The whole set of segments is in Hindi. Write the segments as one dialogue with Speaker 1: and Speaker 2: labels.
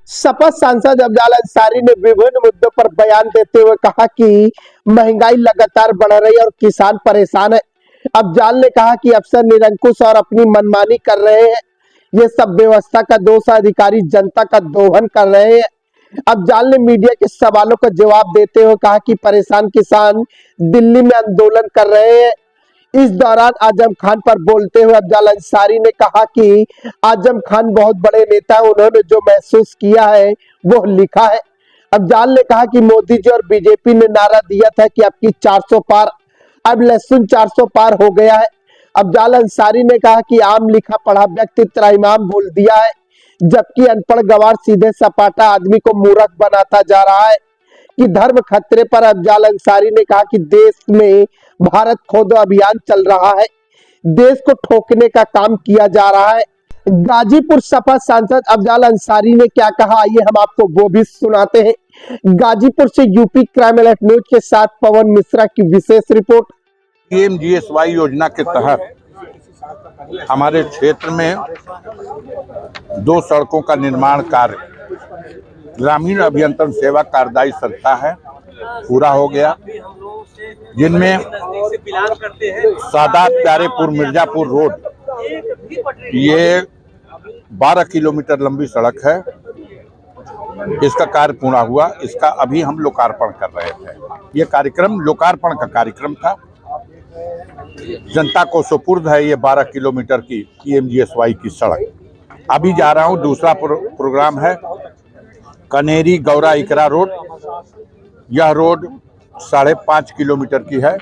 Speaker 1: सपा सांसद अफजाल अंसारी ने विभिन्न मुद्दों पर बयान देते हुए कहा कि महंगाई लगातार बढ़ रही है और किसान परेशान है। अफजाल ने कहा कि अफसर निरंकुश और अपनी मनमानी कर रहे हैं। ये सब व्यवस्था का दोष है, अधिकारी जनता का दोहन कर रहे हैं। अफजाल ने मीडिया के सवालों का जवाब देते हुए कहा कि परेशान किसान दिल्ली में आंदोलन कर रहे हैं। इस दौरान आजम खान पर बोलते हुए अफजाल अंसारी ने कहा कि आजम खान बहुत बड़े नेता हैं, उन्होंने जो महसूस किया है वो लिखा है। अफजाल ने कहा कि मोदी जी और बीजेपी ने नारा दिया था कि आपकी 400 पार, अब लहसुन 400 पार हो गया है। अफजाल अंसारी ने कहा कि आम लिखा पढ़ा व्यक्ति त्राहिमाम बोल दिया है, जबकि अनपढ़ गवार सीधे सपाटा आदमी को मूर्ख बनाता जा रहा है कि धर्म खतरे पर। अफजाल अंसारी ने कहा कि देश में भारत खोदो अभियान चल रहा है, देश को ठोकने का काम किया जा रहा है। गाजीपुर सपा सांसद अफजाल अंसारी ने क्या कहा, आइए हम आपको वो भी सुनाते हैं। गाजीपुर से यूपी क्राइम अलर्ट न्यूज के साथ पवन मिश्रा की विशेष रिपोर्ट।
Speaker 2: पीएमजीएसवाई योजना के तहत हमारे क्षेत्र में 2 सड़कों का निर्माण कार्य ग्रामीण अभियंत्रण सेवा कार्यदायी संस्था है पूरा हो गया, जिनमें सादात प्यारेपुर मिर्जापुर रोड, ये 12 किलोमीटर लंबी सड़क है। इसका कार्य पूरा हुआ। इसका अभी हम लोकार्पण कर रहे थे। ये कार्यक्रम लोकार्पण का कार्यक्रम था, जनता को सुपुर्द है ये 12 किलोमीटर की पीएमजीएसवाई की सड़क। अभी जा रहा हूँ, दूसरा प्रोग्राम है कनेरी गौरा इकरा रोड। यह रोड 5.5 किलोमीटर की है,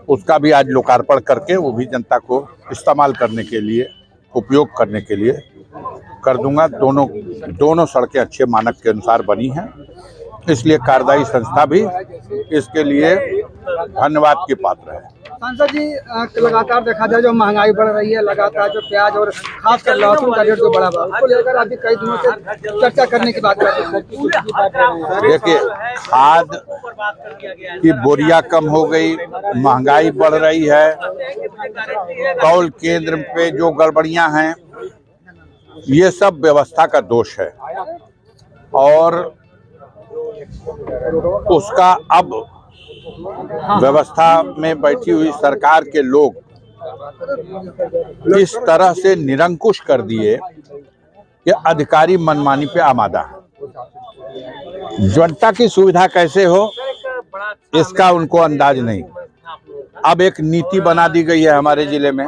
Speaker 2: उसका भी आज लोकार्पण करके वो भी जनता को इस्तेमाल करने के लिए, उपयोग करने के लिए कर दूंगा। दोनों सड़कें अच्छे मानक के अनुसार बनी हैं, इसलिए कार्यदायी संस्था भी इसके लिए धन्यवाद की पात्र है।
Speaker 3: सांसद जी, लगातार देखा जाए जो महंगाई बढ़ रही है, लगातार जो प्याज और खासकर लहसुन का रेट जो बढ़ा हुआ है, उसको लेकर अभी कई दिनों से चर्चा करने की बात कर रहे हैं।
Speaker 2: देखिए, खाद की बोरियां कम हो गई, महंगाई बढ़ रही है, तौल केंद्र पे जो गड़बड़ियां हैं, ये सब व्यवस्था का दोष है और उसका अब व्यवस्था में बैठी हुई सरकार के लोग इस तरह से निरंकुश कर दिए कि अधिकारी मनमानी पे आमादा है। जनता की सुविधा कैसे हो इसका उनको अंदाज नहीं। अब एक नीति बना दी गई है हमारे जिले में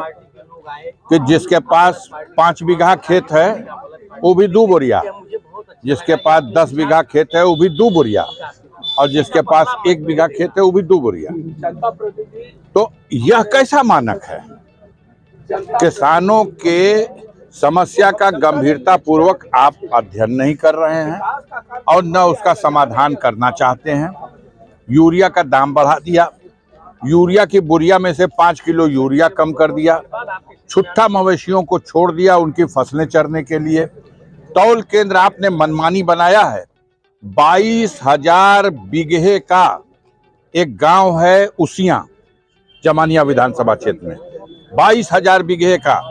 Speaker 2: कि जिसके पास 5 बीघा खेत है वो भी 2 बोरिया, जिसके पास 10 बीघा खेत है वो भी 2 बोरिया, और जिसके पास 1 बीघा खेत है वो भी 2 बोरिया। तो यह कैसा मानक है? किसानों के समस्या का गंभीरता पूर्वक आप अध्ययन नहीं कर रहे हैं और न उसका समाधान करना चाहते हैं। यूरिया का दाम बढ़ा दिया, यूरिया की बोरिया में से 5 किलो यूरिया कम कर दिया, छुट्टा मवेशियों को छोड़ दिया उनकी फसलें चरने के लिए। तौल केंद्र आपने मनमानी बनाया है। 22,000 बीघे का एक गांव है उसियां, जमानिया विधानसभा क्षेत्र में। 22,000 बीघे का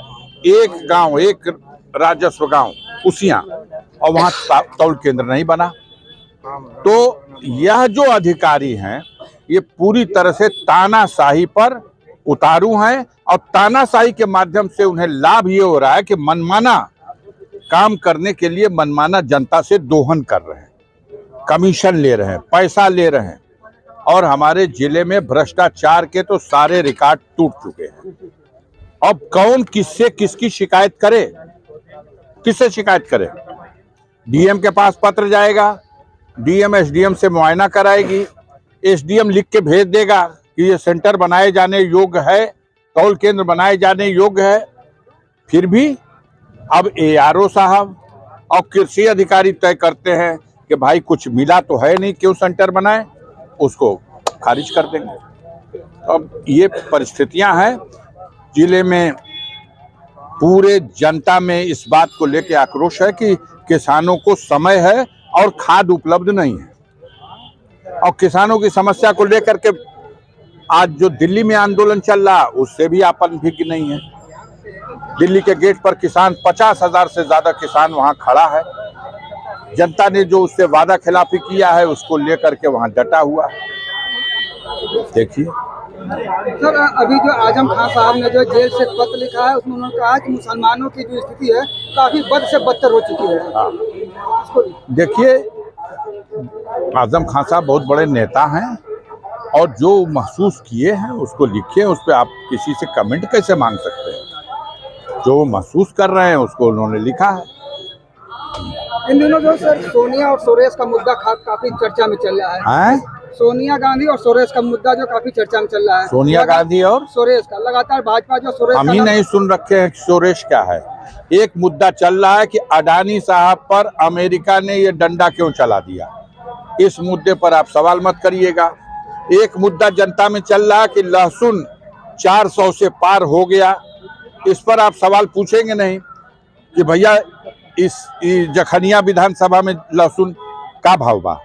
Speaker 2: एक गांव, एक राजस्व गांव उसियां, और वहां तौल केंद्र नहीं बना। तो यह जो अधिकारी हैं ये पूरी तरह से तानाशाही पर उतारू हैं और तानाशाही के माध्यम से उन्हें लाभ ये हो रहा है कि मनमाना काम करने के लिए मनमाना जनता से दोहन कर रहे हैं, कमीशन ले रहे हैं, पैसा ले रहे हैं। और हमारे जिले में भ्रष्टाचार के तो सारे रिकॉर्ड टूट चुके हैं। अब कौन किससे किसकी शिकायत करे, किससे शिकायत करे? डीएम के पास पत्र जाएगा, डीएम एसडीएम से मुआयना कराएगी, एसडीएम लिख के भेज देगा कि ये सेंटर बनाए जाने योग्य है, तौल केंद्र बनाए जाने योग्य है। फिर भी अब एआरओ साहब और कृषि अधिकारी तय करते हैं कि भाई कुछ मिला तो है नहीं, क्यों सेंटर बनाए, उसको खारिज कर देंगे। अब ये परिस्थितियां हैं जिले में। पूरे जनता में इस बात को लेकर आक्रोश है कि किसानों को समय है और खाद उपलब्ध नहीं है। और किसानों की समस्या को लेकर के आज जो दिल्ली में आंदोलन चल रहा उससे भी आपन भिज्ञ नहीं है। दिल्ली के गेट पर किसान 50,000 से ज्यादा किसान वहां खड़ा है। जनता ने जो उससे वादा खिलाफी किया है उसको लेकर के वहां डटा हुआ है। देखिए
Speaker 3: सर, अभी जो आजम खान साहब ने जो जेल से पत्र लिखा है उसमें उन्होंने कहा कि मुसलमानों की जो स्थिति है काफी बद से बदतर हो चुकी है।
Speaker 2: हाँ, देखिए आजम खान साहब बहुत बड़े नेता हैं और जो महसूस किए हैं उसको लिखे, उस पर आप किसी से कमेंट कैसे मांग सकते हैं? जो वो महसूस कर रहे हैं उसको उन्होंने लिखा है।
Speaker 3: इन दिनों जो सर सोनिया और सुरेश का मुद्दा काफी चर्चा में चल रहा है। सोनिया गांधी और सुरेश का मुद्दा जो काफी चर्चा में चल रहा है।
Speaker 2: सोनिया गांधी और
Speaker 3: सुरेश का लगातार भाजपा जो सुरेश
Speaker 2: हम ही नहीं सुन रखे हैं सुरेश क्या है। एक मुद्दा चल रहा है कि अडानी साहब पर अमेरिका ने ये डंडा क्यों चला दिया, इस मुद्दे पर आप सवाल मत करिएगा। एक मुद्दा जनता में चल रहा है कि लहसुन 400 से पार हो गया, इस पर आप सवाल पूछेंगे नहीं कि भैया इस जखनिया विधानसभा में लहसुन का भाव बा।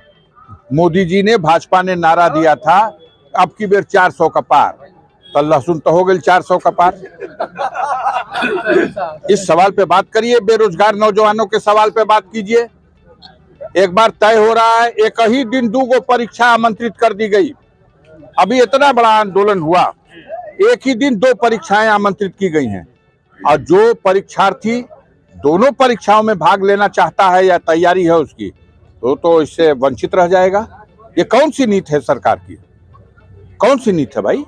Speaker 2: मोदी जी ने, भाजपा ने नारा दिया था अब की बेर 400 का पार, तो लहसुन तो हो गई 400 का पार। इस सवाल पे बात करिए, बेरोजगार नौजवानों के सवाल पे बात कीजिए। एक बार तय हो रहा है, एक ही दिन 2 परीक्षा आमंत्रित कर दी गई। अभी इतना बड़ा आंदोलन हुआ, एक ही दिन 2 परीक्षाएं आमंत्रित की गई हैं और जो परीक्षार्थी दोनों परीक्षाओं में भाग लेना चाहता है या तैयारी है उसकी, तो इससे वंचित रह जाएगा। ये कौन सी नीति है सरकार की? कौन सी नीति है भाई?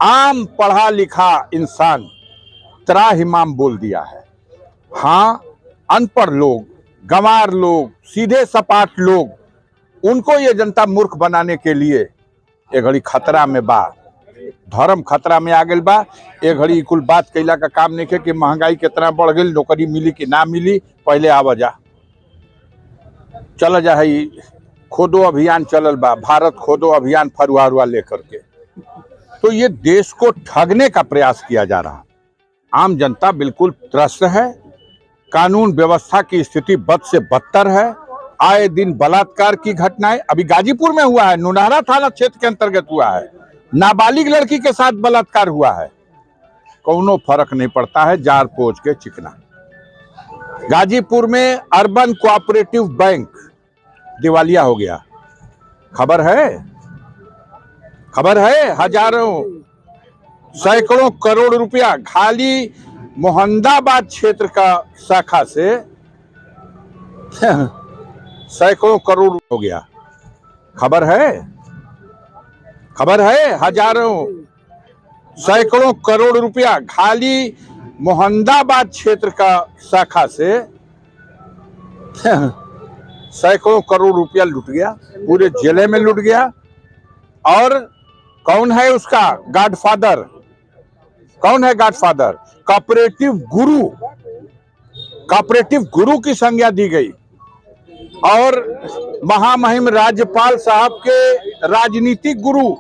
Speaker 2: आम पढ़ा लिखा इंसान त्राहिमाम बोल दिया है। हाँ, अनपढ़ लोग, गंवार लोग, सीधे सपाट लोग, उनको ये जनता मूर्ख बनाने के लिए ए घड़ी खतरा में बा, धर्म खतरा में आ गई बा। ए घड़ी कुल बात कैला का काम नहीं है कि महंगाई कितना बढ़ गई, नौकरी मिली कि ना मिली। पहले आवाजा चल जा है, खोदो अभियान चलल बा, भारत खोदो अभियान फरुआ लेकर के। तो ये देश को ठगने का प्रयास किया जा रहा। आम जनता बिल्कुल त्रस्त है, कानून व्यवस्था की स्थिति बद से बदतर है। आए दिन बलात्कार की घटनाएं, अभी गाजीपुर में हुआ है, नुनारा थाना क्षेत्र के अंतर्गत हुआ है, नाबालिग लड़की के साथ बलात्कार हुआ है। कोनो फर्क नहीं पड़ता है, जार पोछ के चिकना। गाजीपुर में अर्बन कोऑपरेटिव बैंक दिवालिया हो गया, खबर है हजारों सैकड़ों करोड़ रुपया खाली मोहम्मदाबाद क्षेत्र का शाखा से सैकड़ों करोड़ हो गया। खबर है हजारों सैकड़ों करोड़ रुपया खाली मोहम्मदाबाद क्षेत्र का शाखा से सैकड़ों करोड़ रुपया लूट गया, पूरे जिले में लूट गया। और कौन है उसका गॉडफादर? कौन है गॉडफादर? कोऑपरेटिव गुरु की संज्ञा दी गई और महामहिम राज्यपाल साहब के राजनीतिक गुरु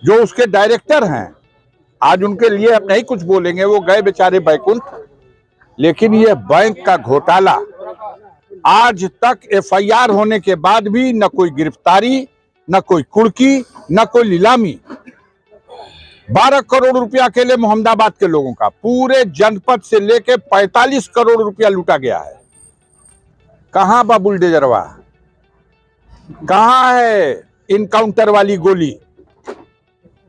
Speaker 2: जो उसके डायरेक्टर हैं, आज उनके लिए अब नहीं कुछ बोलेंगे, वो गए बेचारे बैकुंठ। लेकिन ये बैंक का घोटाला, आज तक एफआईआर होने के बाद भी न कोई गिरफ्तारी, न कोई कुर्की, न कोई नीलामी। 12 करोड़ रुपया के लिए मोहम्मदाबाद के लोगों का, पूरे जनपद से लेके 45 करोड़ रुपया लूटा गया है। कहां बा बुलडोजरवा? कहां है इनकाउंटर वाली गोली?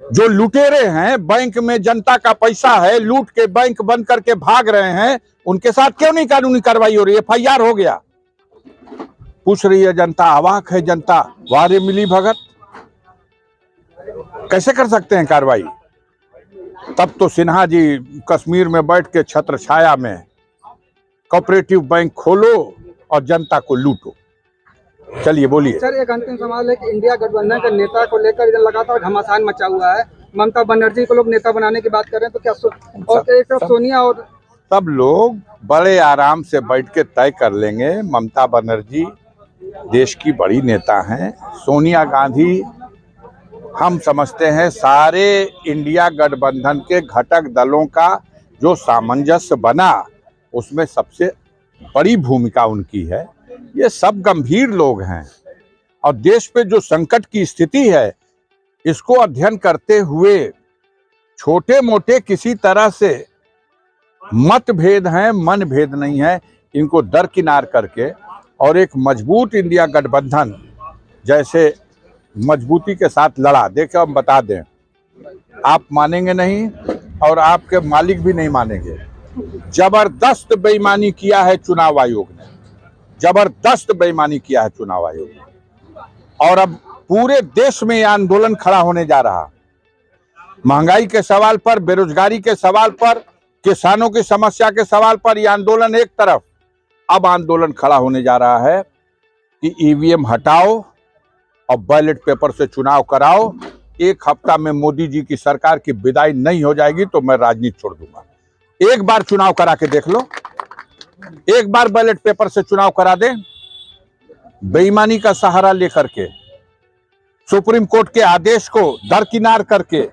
Speaker 2: जो लुटेरे हैं, बैंक में जनता का पैसा है, लूट के बैंक बंद करके भाग रहे हैं, उनके साथ क्यों नहीं कानूनी कार्रवाई हो रही? एफआईआर हो गया। पूछ रही है जनता, अवाक है जनता, वारे मिली भगत। कैसे कर सकते हैं कार्रवाई? तब तो सिन्हा जी कश्मीर में बैठ के छत्र छाया में कोऑपरेटिव बैंक खोलो और जनता को लूटो। चलिए बोलिए
Speaker 3: सर। एक अंतिम सवाल है कि इंडिया गठबंधन के नेता को लेकर इधर लगातार घमासान मचा हुआ है। ममता बनर्जी को लोग नेता बनाने की बात कर रहे हैं, तो क्या और एक तरफ सोनिया और
Speaker 2: सब लोग बड़े आराम से बैठ के तय कर लेंगे। ममता बनर्जी देश की बड़ी नेता हैं, सोनिया गांधी हम समझते हैं सारे इंडिया गठबंधन के घटक दलों का जो सामंजस्य बना उसमें सबसे बड़ी भूमिका उनकी है। ये सब गंभीर लोग हैं और देश पे जो संकट की स्थिति है इसको अध्ययन करते हुए छोटे मोटे किसी तरह से मतभेद हैं, मन भेद नहीं है। इनको दरकिनार करके और एक मजबूत इंडिया गठबंधन जैसे मजबूती के साथ लड़ा। देखो हम बता दें, आप मानेंगे नहीं और आपके मालिक भी नहीं मानेंगे। जबरदस्त बेईमानी किया है चुनाव आयोग ने, जबरदस्त बेईमानी किया है चुनाव आयोग ने। और अब पूरे देश में यह आंदोलन खड़ा होने जा रहा। महंगाई के सवाल पर, बेरोजगारी के सवाल पर, किसानों की समस्या के सवाल पर यह आंदोलन एक तरफ, अब आंदोलन खड़ा होने जा रहा है कि ईवीएम हटाओ और बैलेट पेपर से चुनाव कराओ। एक हफ्ता में मोदी जी की सरकार की विदाई नहीं हो जाएगी तो मैं राजनीति छोड़ दूंगा। एक बार चुनाव करा के देख लो, एक बार बैलेट पेपर से चुनाव करा दे। बेईमानी का सहारा लेकर के, सुप्रीम कोर्ट के आदेश को दरकिनार करके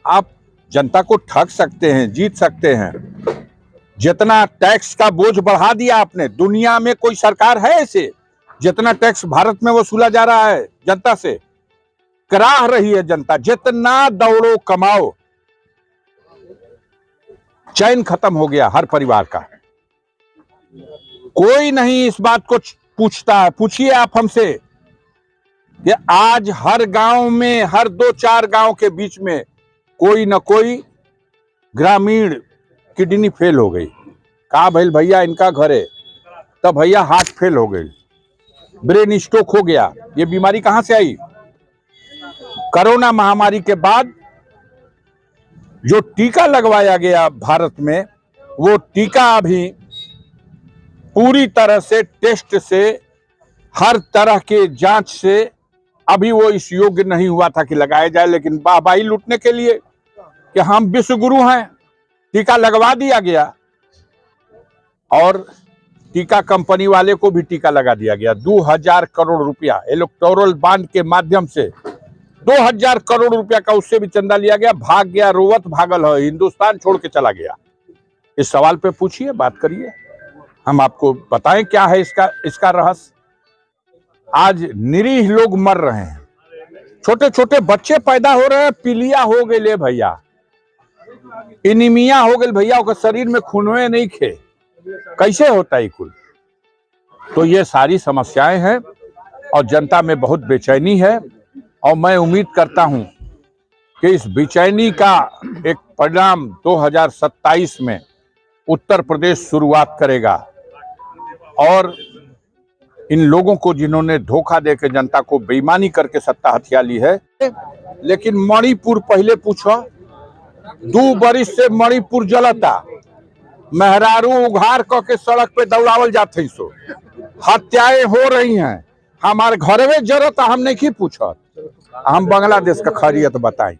Speaker 2: आप जनता को ठग सकते हैं, जीत सकते हैं। जितना टैक्स का बोझ बढ़ा दिया आपने, दुनिया में कोई सरकार है ऐसे? जितना टैक्स भारत में वसूला जा रहा है जनता से, कराह रही है जनता। जितना दौड़ो कमाओ, चैन खत्म हो गया हर परिवार का। कोई नहीं इस बात को पूछता है। पूछिए आप हमसे कि आज हर गांव में, हर 2-4 गांव के बीच में कोई न कोई ग्रामीण किडनी फेल हो गई। कहा भैल भैया इनका घर है, तब भैया हार्ट फेल हो गई, ब्रेन स्ट्रोक हो गया। ये बीमारी कहां से आई? कोरोना महामारी के बाद जो टीका लगवाया गया भारत में, वो टीका अभी पूरी तरह से टेस्ट से, हर तरह के जांच से अभी वो इस योग्य नहीं हुआ था कि लगाया जाए। लेकिन वाहवाही लूटने के लिए कि हम विश्व गुरु हैं, टीका लगवा दिया गया और टीका कंपनी वाले को भी टीका लगा दिया गया। 2000 करोड़ रुपया इलेक्टोरल बॉन्ड के माध्यम से 2000 करोड़ रुपया का उससे भी चंदा लिया गया। भाग गया, रोवत भागल है, हिंदुस्तान छोड़ के चला गया। इस सवाल पे पूछिए, बात करिए, हम आपको बताएं क्या है इसका रहस्य। आज निरीह लोग मर रहे हैं, छोटे छोटे बच्चे पैदा हो रहे हैं, पीलिया हो गए ले भैया, एनीमिया हो गए भैया, उसके शरीर में खूनवे नहीं खे। कैसे होता है कुल? तो ये सारी समस्याएं हैं और जनता में बहुत बेचैनी है। और मैं उम्मीद करता हूं कि इस बेचैनी का एक परिणाम 2027 में उत्तर प्रदेश शुरुआत करेगा। और इन लोगों को जिन्होंने धोखा देकर जनता को बेईमानी करके सत्ता हथिया ली है। लेकिन मणिपुर पहले पूछो, 2 बरिस से मणिपुर जलता, मेहरारू उघार के सड़क पे दौड़ावल जाते, सो हत्याएं हो रही हैं। हमारे घर में जरूरत हम नहीं पूछत, हम बांग्लादेश का खैरियत बताएं।